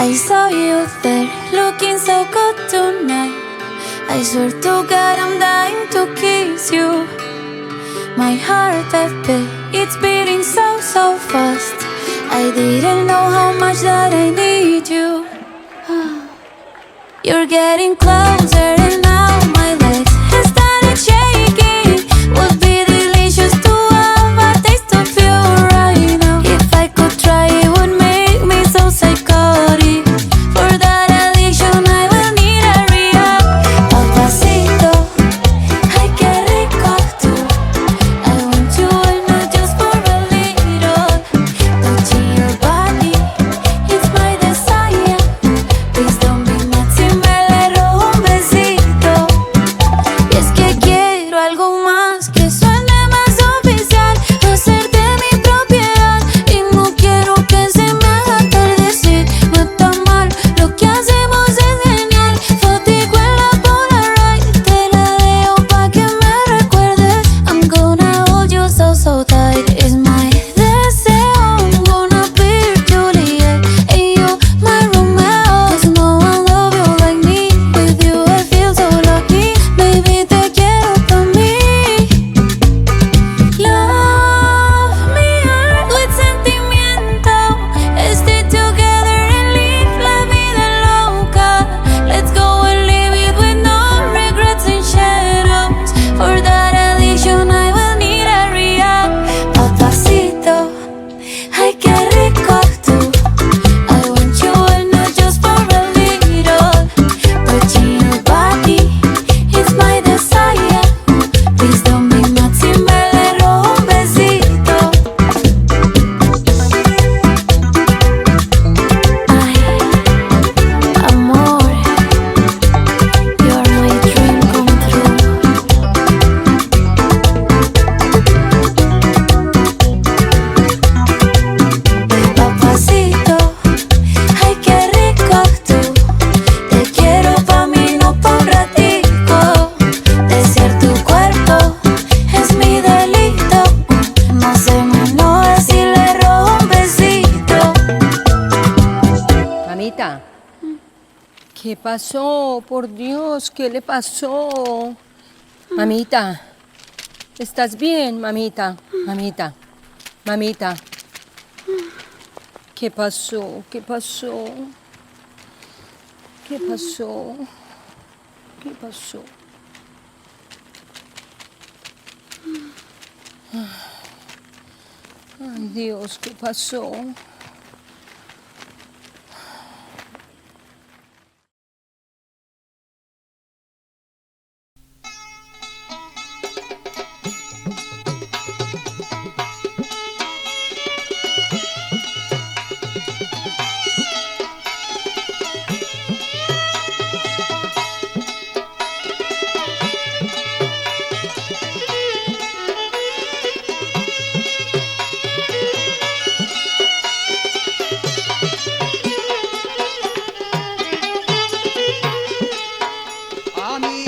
I saw you there, looking so good tonight. I swear to God I'm dying to kiss you. My heart that beat, it's beating so, so fast. I didn't know how much that I need you. You're getting closer and now my legs have started shaking. Would be delicious to have a taste of you right now. If I could try, it would make me so psychotic. For that addiction I will need a rehab. Papacito, ay qué rico tú. I want you and not just for a little. Touching your body, it's my desire. Please don't be mad si me le robo un besito. Y es que quiero algo más que suene más oficial. Hacerte mi propiedad y no quiero que se me haga tarde. Si no está mal, lo que hacemos es genial. Fotico en la Polaroid, te la dejo pa' que me recuerdes. I'm gonna hold you so, so tight. It's my deseo. I'm gonna be your Juliet and you my Romeo. 'Cause no one love you like me. With you I feel so lucky. Baby, te quiero pa' mí. Love me hard with sentimiento. Stay together and live la vida loca. Let's go and live it with no regrets and shadows. For that addiction I will need a rehab. Papacito, ay qué rico tú. I want you and not just for a little. Touching your body, it's my desire. Please don't be mad si me le robo un besito. Ay, amor, you're my dream come true. Papacito, ay qué rico tú. Te quiero pa' mí, no pa' un ratico. Desear tu cuerpo es mi delito. No se me enoje si le robo un besito. Mamita, ¿qué pasó? Por Dios, ¿qué le pasó? Mamita, ¿estás bien, mamita? Mamita, mamita. ¿Qué pasó? ¿Qué pasó? ¿Qué pasó? ¿Qué pasó? Ay, Dios, ¿qué pasó? আমি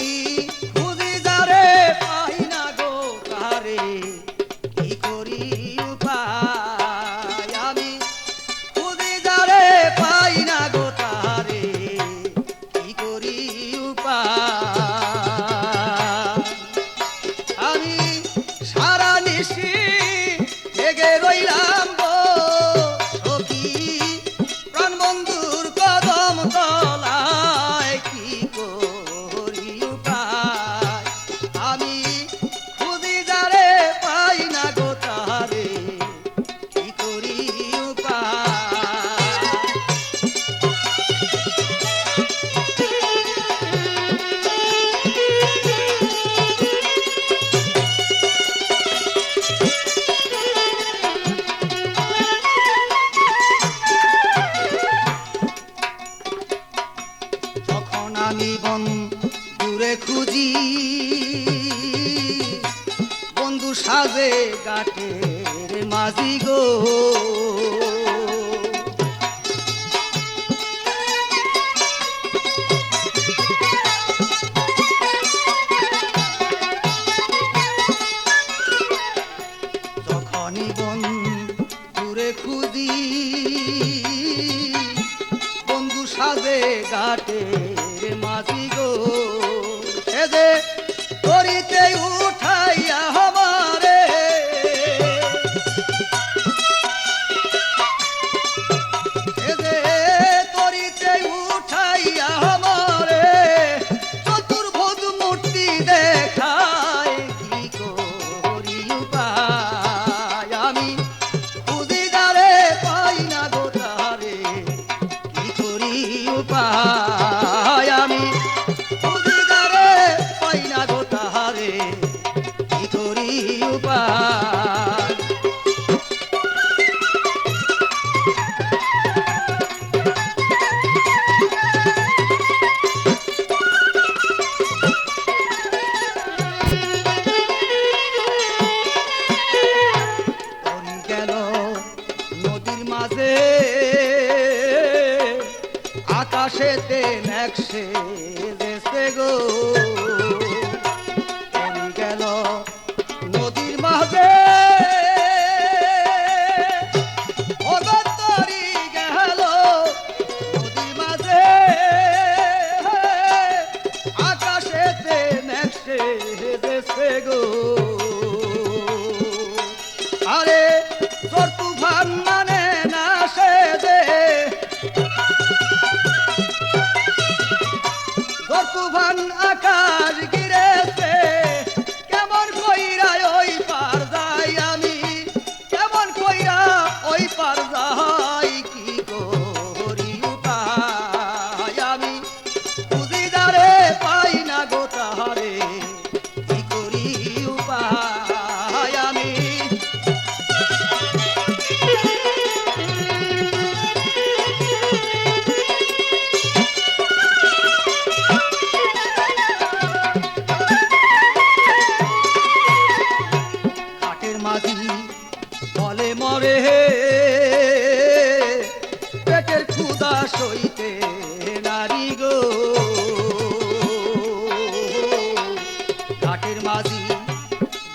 খুঁজি যারে পাই না গো তারে কি করি উপায় আমি খুঁজি যারে পাই না গো তারে কি করি উপায় আমি সারা নিশি জেগে রইলাম গো সখী প্রাণবন্ধুর কদম তলায় কি করি উপায় আমি খুঁজি যারে পাই না গো তারে কি করি উপায় তখন আমি বন্ধুরে খুঁজি বন্ধু সাজে গাটের মাঝি গো তখনই বন্ধুরে খুঁজি মাঝে ঘাটের মাঝি গো সে যে করিতে উঠাইয়া আমারে সে যে করিতে উঠাইয়া আমারে চতুর্ভুজ মূর্তি দেখায় কি করি উপায় আমি বুঝি যারে পাই না গো তারে কি করি উপায় আমি বুঝি যারে পাই না গো তারে কি করি উপায় পরি গেল নদীর মাঝে আকাশেতে নেকশে দেশে গো পরি গেল নদীর মাঝে অগতরি গেল নদীর মাঝে আকাশেতে নেকশে দেশে গো আরে তোর তুফান মানে না সে যে তোর তুফান আকাশ গিরেছে কেমন কইরা ওই পার যাই আমি কেমন কইরা ওই পার যাই কি করি উপায় আমি বুঝি যারে পাই না গো তাহারে কি করি উপায় আমি ঘাটের মাঝি বলে মরে পেটের ক্ষুধা সইতে নারী গো ঘাটের মাঝি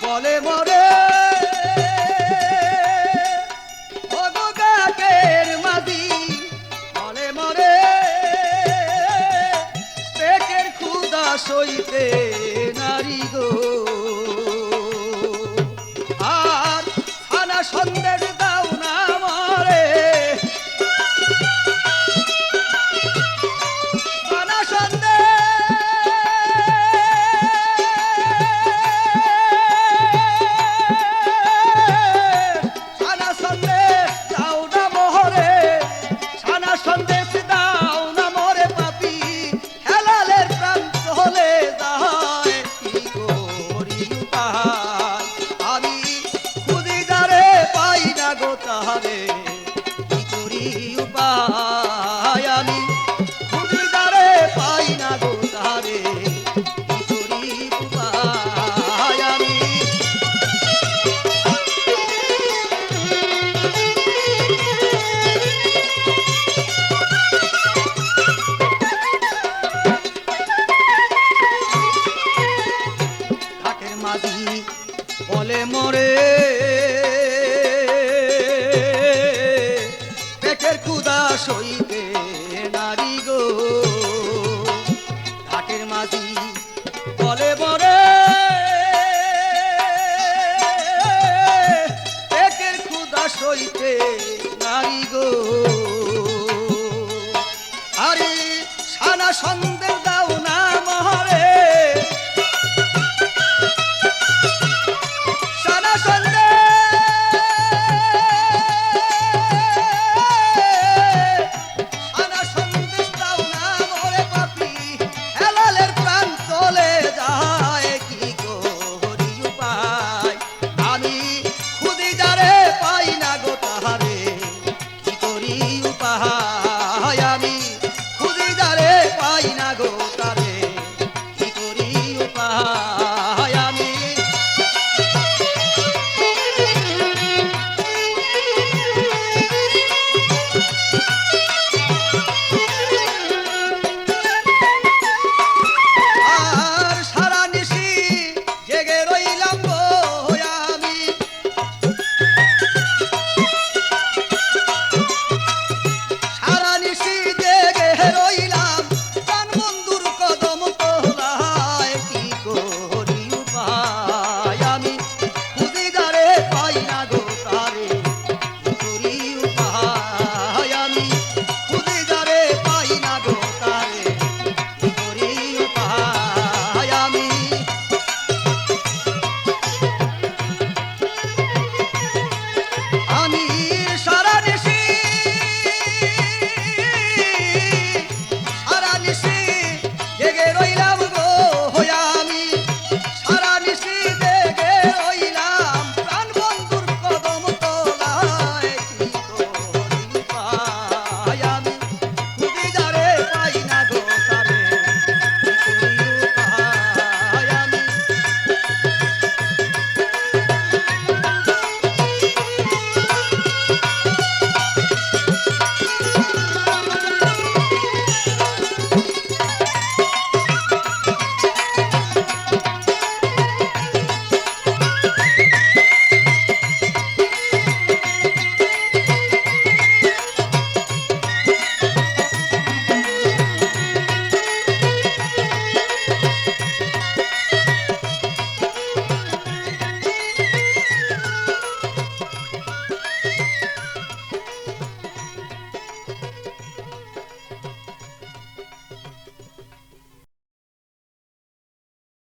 বলে মরে ও গো ঘাটের মাঝি বলে মরে পেটের ক্ষুধা সইতে নারী গো আর আনা সন্দেশ দাও না মরে আনা সন্দেশ দাও না মোহরে সানা সন্দেশ দাও না মোরে পাপি হেলালের প্রাণ চলে যায় কি করি উপায় আমি খুঁজি যারে পাই না গো তাহারে কি করি উপায় আমি খুঁজি যারে পাই না গো তাহারে কি করি উপায় আমি ঘাটের মাঝি বলে মরে পেটের ক্ষুধা সইতে নারী গো ঘাটের মাঝি বলে মরে পেটের ক্ষুধা সইতে নারী গো আরে সানা সন্দেশ